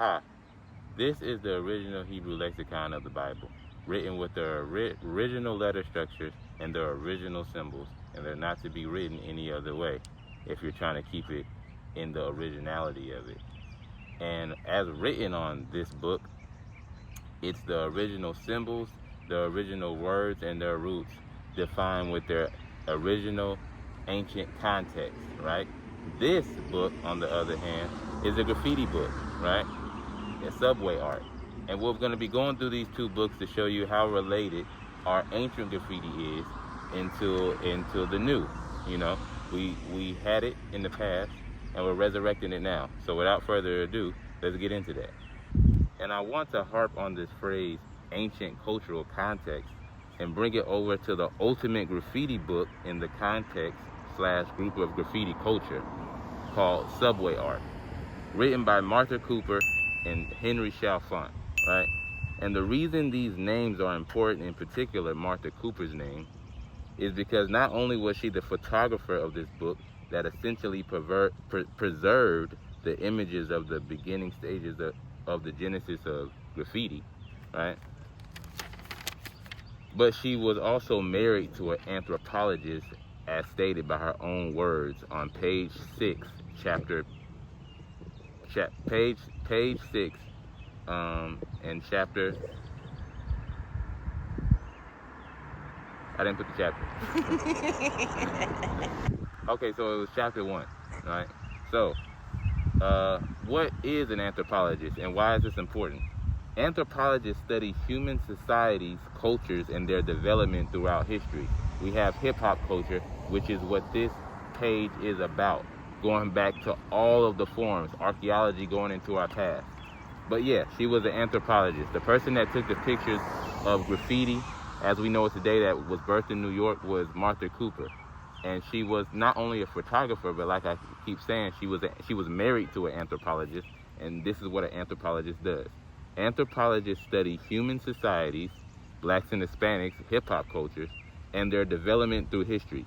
aha, this is the original Hebrew lexicon of the Bible, written with the original letter structures and the original symbols, and they're not to be written any other way if you're trying to keep it in the originality of it. And as written on this book, it's the original symbols, the original words, and their roots defined with their original ancient context, right? This book, on the other hand, is a graffiti book, right? A subway art. And we're going to be going through these two books to show you how related our ancient graffiti is into the new. You know, we had it in the past and we're resurrecting it now. So without further ado, let's get into that. And I want to harp on this phrase, ancient cultural context, and bring it over to the ultimate graffiti book in the context / group of graffiti culture called Subway Art, written by Martha Cooper and Henry Chalfant, right? And the reason these names are important, in particular Martha Cooper's name, is because not only was she the photographer of this book that essentially preserved the images of the beginning stages of the genesis of graffiti, right? But she was also married to an anthropologist, as stated by her own words on page 6, page 6, and chapter. I didn't put the chapter. Okay, so it was chapter 1, right? So, what is an anthropologist and why is this important? Anthropologists study human societies, cultures, and their development throughout history. We have hip-hop culture, which is what this page is about, going back to all of the forms, archaeology going into our past. But yeah, she was an anthropologist. The person that took the pictures of graffiti, as we know it today, that was birthed in New York, was Martha Cooper. And she was not only a photographer, but like I keep saying, she was married to an anthropologist, and this is what an anthropologist does. Anthropologists study human societies, blacks and Hispanics, hip-hop cultures, and their development through history,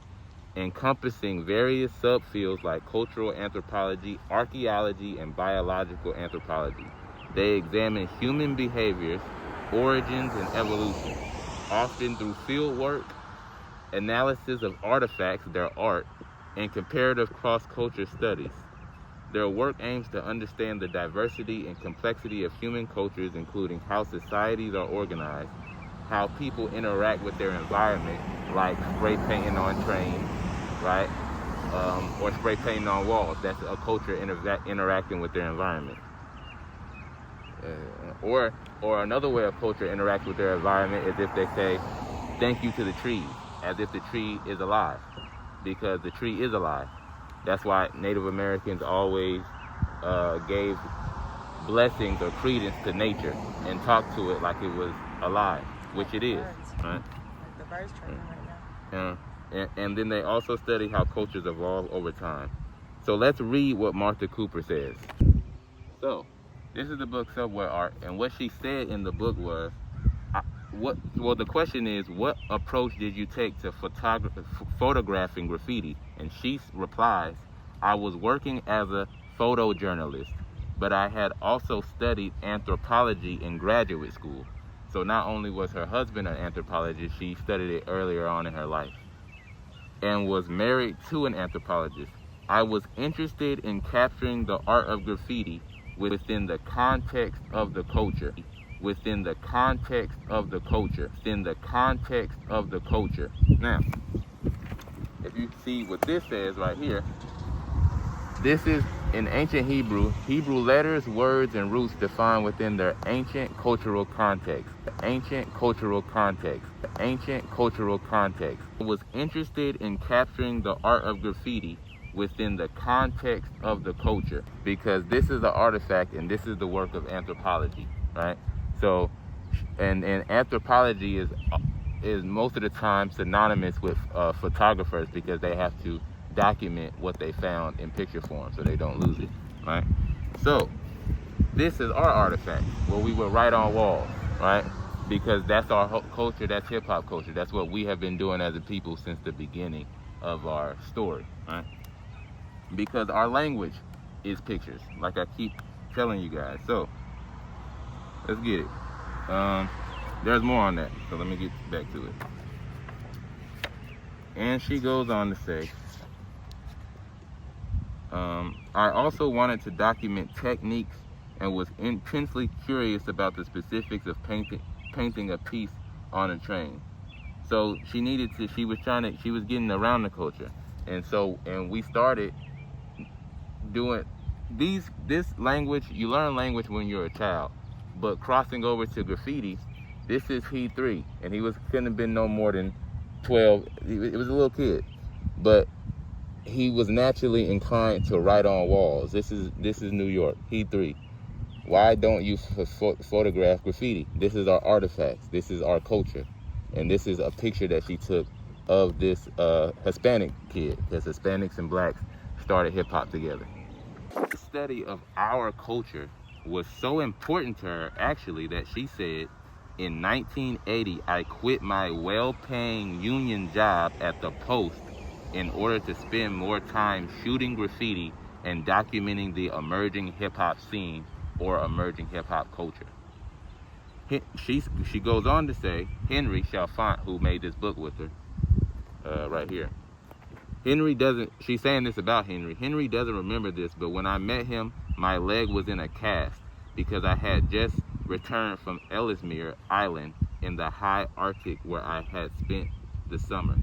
encompassing various subfields like cultural anthropology, archaeology, and biological anthropology. They examine human behaviors, origins, and evolution, often through field work, analysis of artifacts, their art, and comparative cross-culture studies. Their work aims to understand the diversity and complexity of human cultures, including how societies are organized, how people interact with their environment, like spray painting on trains, right? Or spray painting on walls. That's a culture interacting with their environment. Or another way of culture interacts with their environment is if they say, thank you to the trees, as if the tree is alive, because the tree is alive. That's why Native Americans always gave blessings or credence to nature and talked to it like it was alive, which it is. Right? The birds chirping right now. And then they also study how cultures evolve over time. So let's read what Martha Cooper says. So, this is the book Subway Art, and what she said in the book was, the question is, what approach did you take to photographing graffiti? And she replies, I was working as a photojournalist, but I had also studied anthropology in graduate school. So not only was her husband an anthropologist, she studied it earlier on in her life, and was married to an anthropologist. I was interested in capturing the art of graffiti within the context of the culture. Within the context of the culture. Within the context of the culture. Now, if you see what this says right here, this is in ancient Hebrew letters, words, and roots defined within their ancient cultural context. Ancient cultural context. Ancient cultural context. I was interested in capturing the art of graffiti within the context of the culture, because this is an artifact and this is the work of anthropology, right? So, and anthropology is most of the time synonymous with photographers, because they have to document what they found in picture form so they don't lose it, right? So, this is our artifact, where we would write on walls, right? Because that's our culture, that's hip-hop culture. That's what we have been doing as a people since the beginning of our story, right? Because our language is pictures, like I keep telling you guys. So, let's get it. There's more on that, so let me get back to it. And she goes on to say, I also wanted to document techniques and was intensely curious about the specifics of painting a piece on a train. So she was getting around the culture. And we started doing this language. You learn language when you're a child, but crossing over to graffiti, this is he 3, and couldn't have been no more than 12. It was a little kid, but he was naturally inclined to write on walls. This is New York. He 3. Why don't you photograph graffiti? This is our artifacts. This is our culture, and this is a picture that she took of this Hispanic kid, because Hispanics and blacks started hip hop together. The study of our culture was so important to her, actually, that she said, in 1980, I quit my well-paying union job at the Post in order to spend more time shooting graffiti and documenting the emerging hip-hop scene or emerging hip-hop culture. She goes on to say, Henry Chalfant, who made this book with her, right here. She's saying this about Henry. Henry doesn't remember this, but when I met him, my leg was in a cast because I had just returned from Ellesmere Island in the high Arctic, where I had spent the summer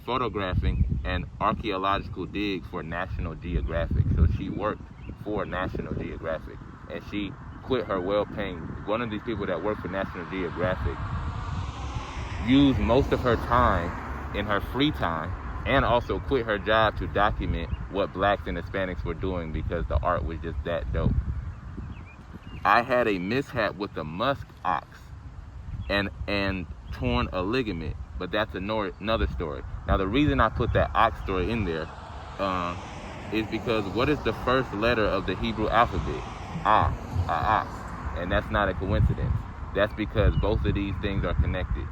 photographing an archaeological dig for National Geographic. So she worked for National Geographic, and she quit her well-paying. One of these people that worked for National Geographic used most of her time in her free time, and also quit her job to document what blacks and Hispanics were doing because the art was just that dope. I had a mishap with the musk ox and torn a ligament, but that's another story. Now, the reason I put that ox story in there is because what is the first letter of the Hebrew alphabet? Ox. And that's not a coincidence. That's because both of these things are connected.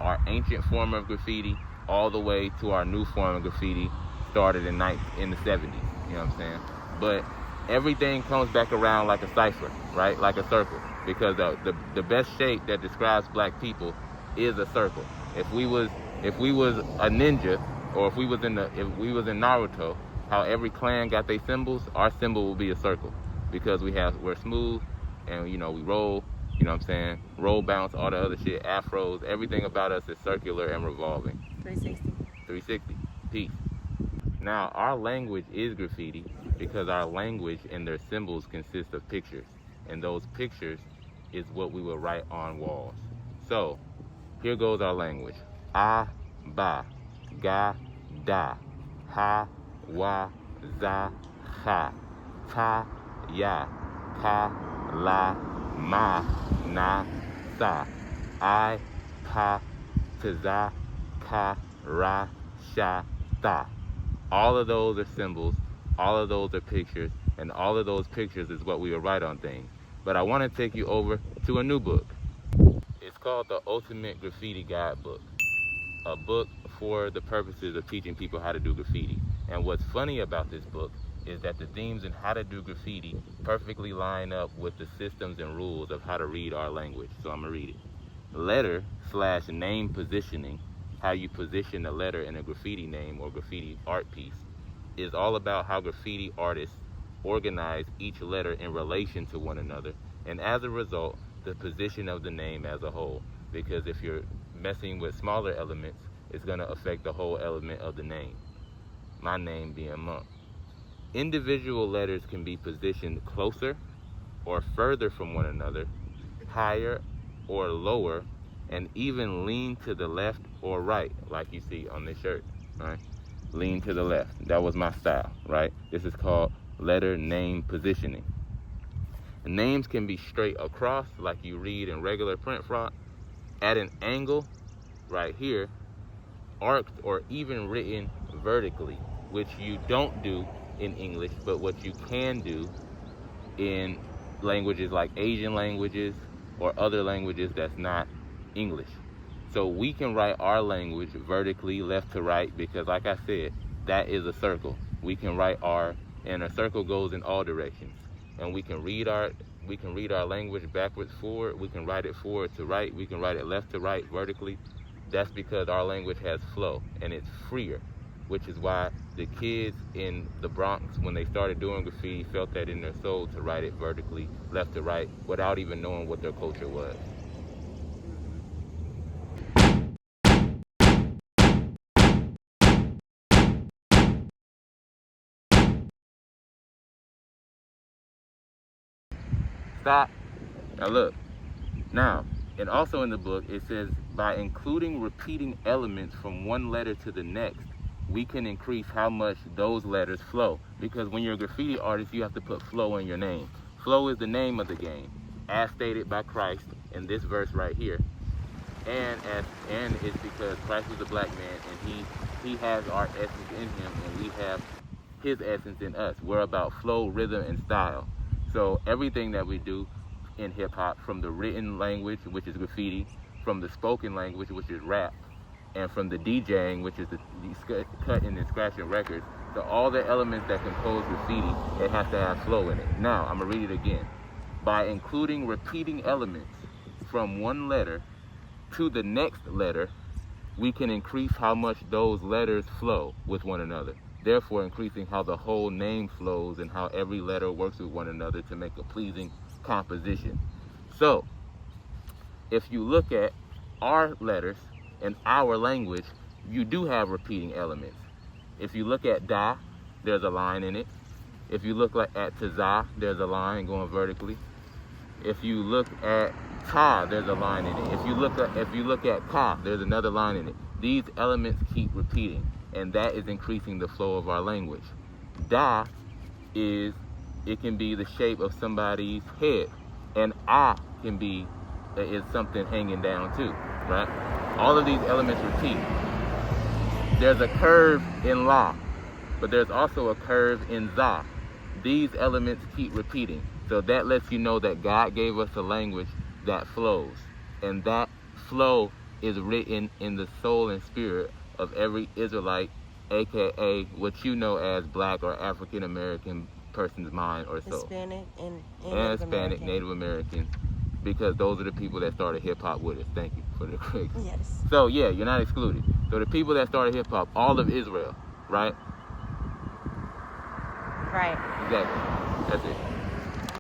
Our ancient form of graffiti all the way to our new form of graffiti started in the 70s, you know what I'm saying? But everything comes back around like a cipher, right? Like a circle, because the best shape that describes black people is a circle. If we was a ninja, or if we was in Naruto, how every clan got their symbols, our symbol will be a circle, because we're smooth, and we roll, you know what I'm saying? Roll, bounce, all the other shit, afros, everything about us is circular and revolving. 360. Peace. Now, our language is graffiti because our language and their symbols consist of pictures, and those pictures is what we will write on walls. So, here goes our language. A, ba, ga, da, ha, wa, za, ha, ta, ya, ka, la, ma, na, sa, I, pa, ta, ka, ra, sha, ta. All of those are symbols, all of those are pictures, and all of those pictures is what we will write on things. But I want to take you over to a new book. It's called The Ultimate Graffiti Guidebook, a book for the purposes of teaching people how to do graffiti. And what's funny about this book is that the themes in how to do graffiti perfectly line up with the systems and rules of how to read our language. So I'm gonna read it. Letter/name positioning, how you position a letter in a graffiti name or graffiti art piece, is all about how graffiti artists organize each letter in relation to one another, and as a result, the position of the name as a whole. Because if you're messing with smaller elements, it's gonna affect the whole element of the name. My name being Monk. Individual letters can be positioned closer or further from one another, higher or lower, and even lean to the left or right, like you see on this shirt, right? Lean to the left. That was my style, right? This is called letter name positioning. And names can be straight across, like you read in regular print font, at an angle, right here, arced, or even written vertically, which you don't do in English, but what you can do in languages like Asian languages or other languages that's not English. So we can write our language vertically, left to right, because like I said, that is a circle. We can write and a circle goes in all directions. And we can read our we can read our language backwards forward, we can write it forward to right, we can write it left to right vertically. That's because our language has flow and it's freer, which is why the kids in the Bronx, when they started doing graffiti, felt that in their soul to write it vertically, left to right, without even knowing what their culture was. Stop. Now look. Now, and also in the book, it says, by including repeating elements from one letter to the next, we can increase how much those letters flow. Because when you're a graffiti artist, you have to put flow in your name. Flow is the name of the game, as stated by Christ in this verse right here. And it's because Christ was a black man, and he has our essence in him, and we have his essence in us. We're about flow, rhythm, and style. So everything that we do in hip-hop, from the written language, which is graffiti, from the spoken language, which is rap, and from the DJing, which is the cutting and scratching records, so all the elements that compose graffiti, it has to have flow in it. Now, I'm going to read it again. By including repeating elements from one letter to the next letter, we can increase how much those letters flow with one another, therefore increasing how the whole name flows and how every letter works with one another to make a pleasing composition. So, if you look at our letters and our language, you do have repeating elements. If you look at da, there's a line in it. If you look at taza, there's a line going vertically. If you look at ta, there's a line in it. If you look at ka, there's another line in it. These elements keep repeating, and that is increasing the flow of our language. Da is, it can be the shape of somebody's head, and is something hanging down too, right? All of these elements repeat. There's a curve in la, but there's also a curve in za. These elements keep repeating. So that lets you know that God gave us a language that flows, and that flow is written in the soul and spirit of every Israelite, aka what you know as black or African American person's mind or soul. Hispanic and Hispanic, Native American, because those are the people that started hip hop with us. Thank you for the quick. Yes. So yeah, you're not excluded. So the people that started hip hop, all of Israel, right? Right. Exactly. That's it.